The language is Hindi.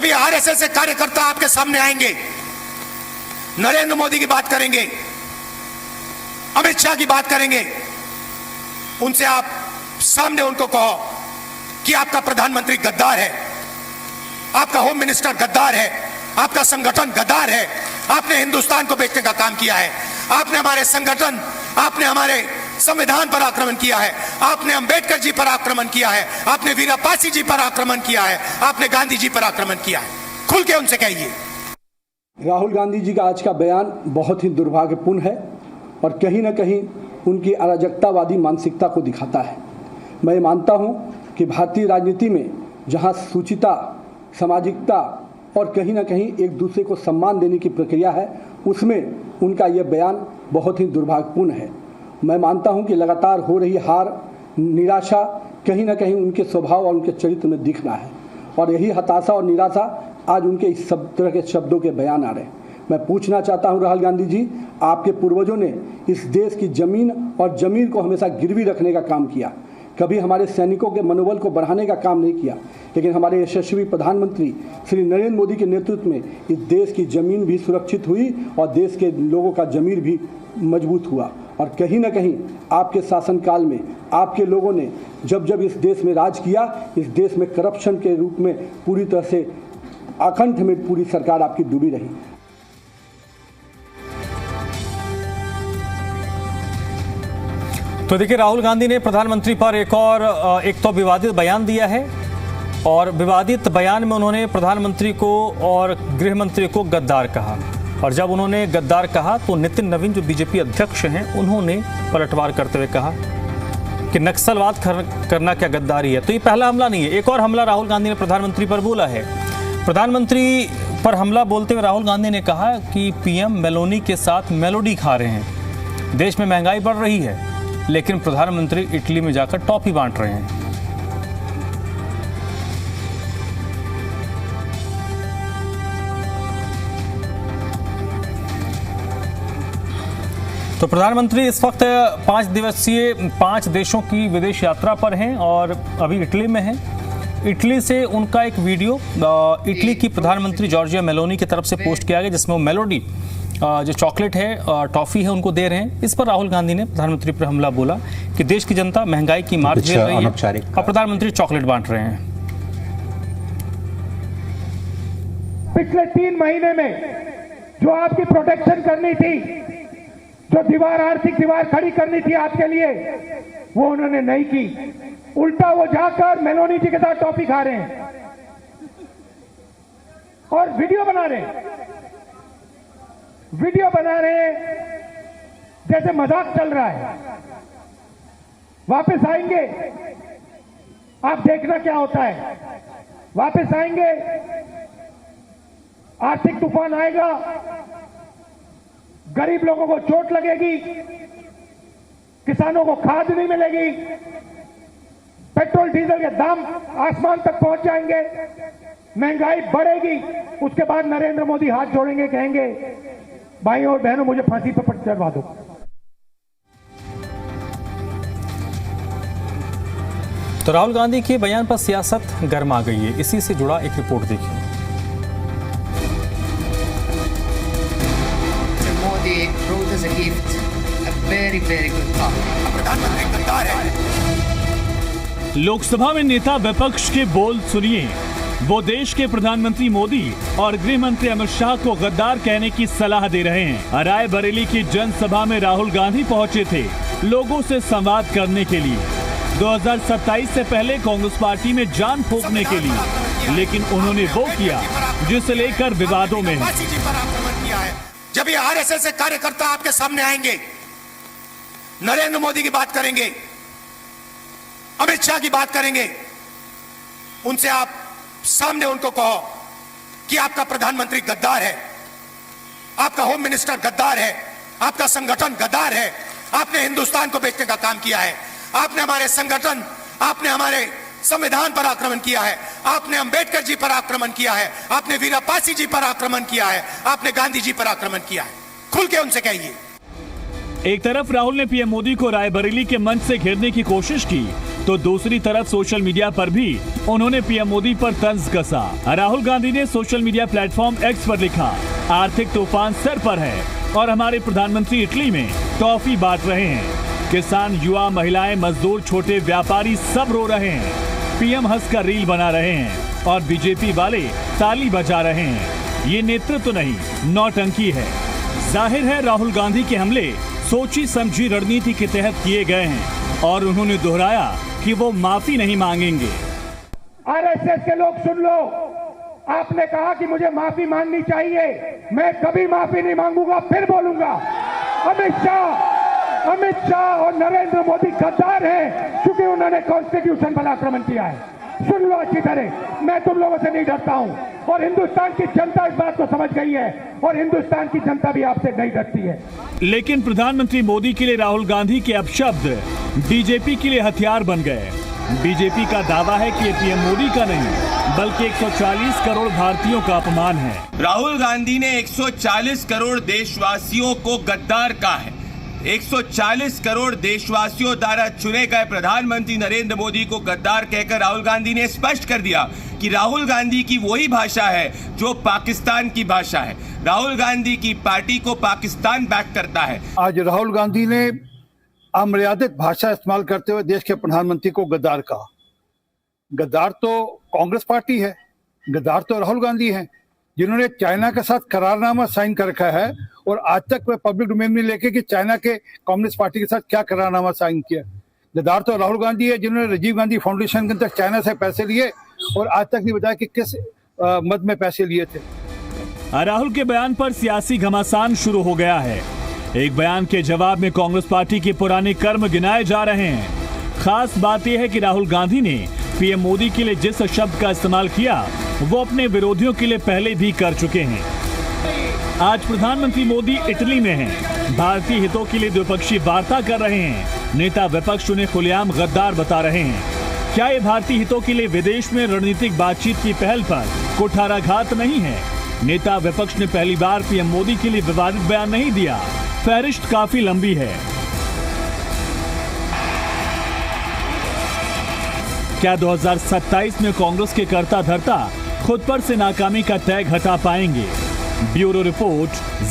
जब ये आरएसएस से कार्यकर्ता आपके सामने आएंगे, नरेंद्र मोदी की बात करेंगे, अमित शाह की बात करेंगे, उनसे आप सामने उनको कहो कि आपका प्रधानमंत्री गद्दार है, आपका होम मिनिस्टर गद्दार है, आपका संगठन गद्दार है, आपने हिंदुस्तान को बेचने का काम किया है, आपने हमारे संगठन, आपने हमारे संविधान पर आक्रमण किया है, आपने अंबेडकर जी पर आक्रमण किया है, आपने वीरापासी जी पर आक्रमण किया है, आपने गांधी जी पर आक्रमण किया है। खुल के उनसे कहिए। राहुल गांधी जी का आज का बयान बहुत ही दुर्भाग्यपूर्ण है और कहीं ना कहीं उनकी अराजकतावादी मानसिकता को दिखाता है। मैं मानता हूं कि भारतीय राजनीति में जहां शुचिता, सामाजिकता और कहीं ना कहीं एक दूसरे को सम्मान देने की प्रक्रिया है, उसमें उनका यह बयान बहुत ही दुर्भाग्यपूर्ण है। मैं मानता हूं कि लगातार हो रही हार, निराशा कहीं ना कहीं उनके स्वभाव और उनके चरित्र में दिख रहा है और यही हताशा और निराशा आज उनके इस सब तरह के शब्दों के बयान आ रहे हैं। मैं पूछना चाहता हूं राहुल गांधी जी, आपके पूर्वजों ने इस देश की जमीन और जमीर को हमेशा गिरवी रखने का काम किया, कभी हमारे सैनिकों के मनोबल को बढ़ाने का काम नहीं किया, लेकिन हमारे यशस्वी प्रधानमंत्री श्री नरेंद्र मोदी के नेतृत्व में इस देश की ज़मीन भी सुरक्षित हुई और देश के लोगों का ज़मीर भी मजबूत हुआ। और कहीं ना कहीं आपके शासनकाल में आपके लोगों ने जब जब इस देश में राज किया, इस देश में करप्शन के रूप में पूरी तरह से आकंठ में पूरी सरकार आपकी डूबी रही। तो देखिए, राहुल गांधी ने प्रधानमंत्री पर एक तो विवादित बयान दिया है और विवादित बयान में उन्होंने प्रधानमंत्री को और गृह मंत्री को गद्दार कहा। और जब उन्होंने गद्दार कहा तो नितिन नवीन जो बीजेपी अध्यक्ष हैं, उन्होंने पलटवार करते हुए कहा कि नक्सलवाद करना क्या गद्दारी है। तो ये पहला हमला नहीं है, एक और हमला राहुल गांधी ने प्रधानमंत्री पर बोला है। प्रधानमंत्री पर हमला बोलते हुए राहुल गांधी ने कहा कि पीएम मेलोनी के साथ मेलोडी खा रहे हैं, देश में महंगाई बढ़ रही है, लेकिन प्रधानमंत्री इटली में जाकर टॉफी बांट रहे हैं। तो प्रधानमंत्री इस वक्त 5 दिवसीय 5 देशों की विदेश यात्रा पर हैं और अभी इटली में हैं। इटली से उनका एक वीडियो इटली की प्रधानमंत्री जॉर्जिया मेलोनी की तरफ से पोस्ट किया गया, जिसमें वो मेलोडी जो चॉकलेट है, टॉफी है, उनको दे रहे हैं। इस पर राहुल गांधी ने प्रधानमंत्री पर हमला बोला कि देश की जनता महंगाई की मार झेल रही है और प्रधानमंत्री चॉकलेट बांट रहे हैं। पिछले 3 महीने में जो आपकी प्रोटेक्शन करनी थी, जो दीवार, आर्थिक दीवार खड़ी करनी थी आपके लिए, वो उन्होंने नहीं की। उल्टा वो जाकर मेलोनी जी के साथ टॉफी खा रहे हैं और वीडियो बना रहे हैं जैसे मजाक चल रहा है। वापस आएंगे, आप देखना क्या होता है। वापस आएंगे, आर्थिक तूफान आएगा, गरीब लोगों को चोट लगेगी, किसानों को खाद नहीं मिलेगी, पेट्रोल डीजल के दाम आसमान तक पहुंच जाएंगे, महंगाई बढ़ेगी। उसके बाद नरेंद्र मोदी हाथ जोड़ेंगे, कहेंगे भाइयों और बहनों मुझे फांसी पर चढ़वा दो। तो राहुल गांधी के बयान पर सियासत गर्मा गई है। इसी से जुड़ा एक रिपोर्ट देखिए। Wrote as a gift a very good copy. Lok Sabha में नेता विपक्ष के बोल सुनिए। वो देश के प्रधानमंत्री मोदी और गृह मंत्री अमित शाह को गद्दार कहने की सलाह दे रहे हैं। रायबरेली की जनसभा में राहुल गांधी पहुंचे थे लोगों से संवाद करने के लिए, 2027 से पहले कांग्रेस पार्टी में जान फूंकने के लिए, लेकिन उन्होंने वो किया जिसे लेकर विवादों में है। जब ये आरएसएस से कार्यकर्ता आपके सामने आएंगे, नरेंद्र मोदी की बात करेंगे, अमित शाह की बात करेंगे, उनसे आप सामने उनको कहो कि आपका प्रधानमंत्री गद्दार है, आपका होम मिनिस्टर गद्दार है, आपका संगठन गद्दार है, आपने हिंदुस्तान को बेचने का काम किया है, आपने हमारे संगठन, आपने हमारे संविधान पर आक्रमण किया है, आपने अंबेडकर जी पर आक्रमण किया है, आपने वीरापासी जी पर आक्रमण किया है, आपने गांधी जी पर आक्रमण किया है। खुल के उनसे कहिए। एक तरफ राहुल ने पीएम मोदी को रायबरेली के मंच से घेरने की कोशिश की, तो दूसरी तरफ सोशल मीडिया पर भी उन्होंने पीएम मोदी पर तंज कसा। राहुल गांधी ने सोशल मीडिया प्लेटफॉर्म एक्स पर लिखा, आर्थिक तूफान सर पर है और हमारे प्रधानमंत्री इटली में टॉफी बांट रहे हैं। किसान, युवा, महिलाएं, मजदूर, छोटे व्यापारी सब रो रहे हैं। पीएम हंसकर रील बना रहे हैं और बीजेपी वाले ताली बजा रहे हैं। ये नेतृत्व नहीं, नौटंकी है। जाहिर है राहुल गांधी के हमले सोची समझी रणनीति के तहत किए गए हैं और उन्होंने दोहराया कि वो माफी नहीं मांगेंगे। आरएसएस के लोग सुन लो, आपने कहा कि मुझे माफी मांगनी चाहिए, मैं कभी माफी नहीं मांगूंगा, फिर बोलूंगा। अमित शाह और नरेंद्र मोदी गद्दार हैं क्योंकि उन्होंने कॉन्स्टिट्यूशन पर आक्रमण किया है। सुन लो अच्छी तरह, मैं तुम लोगों से नहीं डरता हूं और हिंदुस्तान की जनता इस बात को समझ गई है और हिंदुस्तान की जनता भी आपसे नहीं डरती है। लेकिन प्रधानमंत्री मोदी के लिए राहुल गांधी के अपशब्द बीजेपी के लिए हथियार बन गए। बीजेपी का दावा है कि ये पीएम मोदी का नहीं बल्कि 140 करोड़ भारतीयों का अपमान है। राहुल गांधी ने 140 करोड़ देशवासियों को गद्दार कहा है। 140 करोड़ देशवासियों द्वारा चुने गए प्रधानमंत्री नरेंद्र मोदी को गद्दार कहकर राहुल गांधी ने स्पष्ट कर दिया कि राहुल गांधी की वही भाषा है जो पाकिस्तान की भाषा है। राहुल गांधी की पार्टी को पाकिस्तान बैक करता है। आज राहुल गांधी ने अमर्यादित भाषा इस्तेमाल करते हुए देश के प्रधानमंत्री को गद्दार कहा। गद्दार तो कांग्रेस पार्टी है, गद्दार तो राहुल गांधी हैं, जिन्होंने चाइना के साथ करारनामा साइन कर रखा है और आज तक वह पब्लिक डोमेन में लेके कि चाइना के कम्युनिस्ट पार्टी के साथ क्या करारनामा साइन किया। गद्दार तो राहुल गांधी है, जिन्होंने राजीव गांधी फाउंडेशन के अंदर चाइना से पैसे लिए और आज तक नहीं बताया कि किस मद में पैसे लिए थे। राहुल के बयान पर सियासी घमासान शुरू हो गया है। एक बयान के जवाब में कांग्रेस पार्टी के पुराने कर्म गिनाए जा रहे हैं। खास बात यह है कि राहुल गांधी ने पीएम मोदी के लिए जिस शब्द का इस्तेमाल किया वो अपने विरोधियों के लिए पहले भी कर चुके हैं। आज प्रधानमंत्री मोदी इटली में हैं, भारतीय हितों के लिए द्विपक्षीय वार्ता कर रहे हैं। नेता विपक्ष उन्हें खुलेआम गद्दार बता रहे हैं। क्या ये भारतीय हितों के लिए विदेश में रणनीतिक बातचीत की पहल पर कुठाराघात नहीं है? नेता विपक्ष ने पहली बार पीएम मोदी के लिए विवादित बयान नहीं दिया। फहरिस्त काफी लंबी है। क्या 2027 में कांग्रेस के कर्ता धर्ता खुद पर से नाकामी का टैग हटा पाएंगे? Bureau report.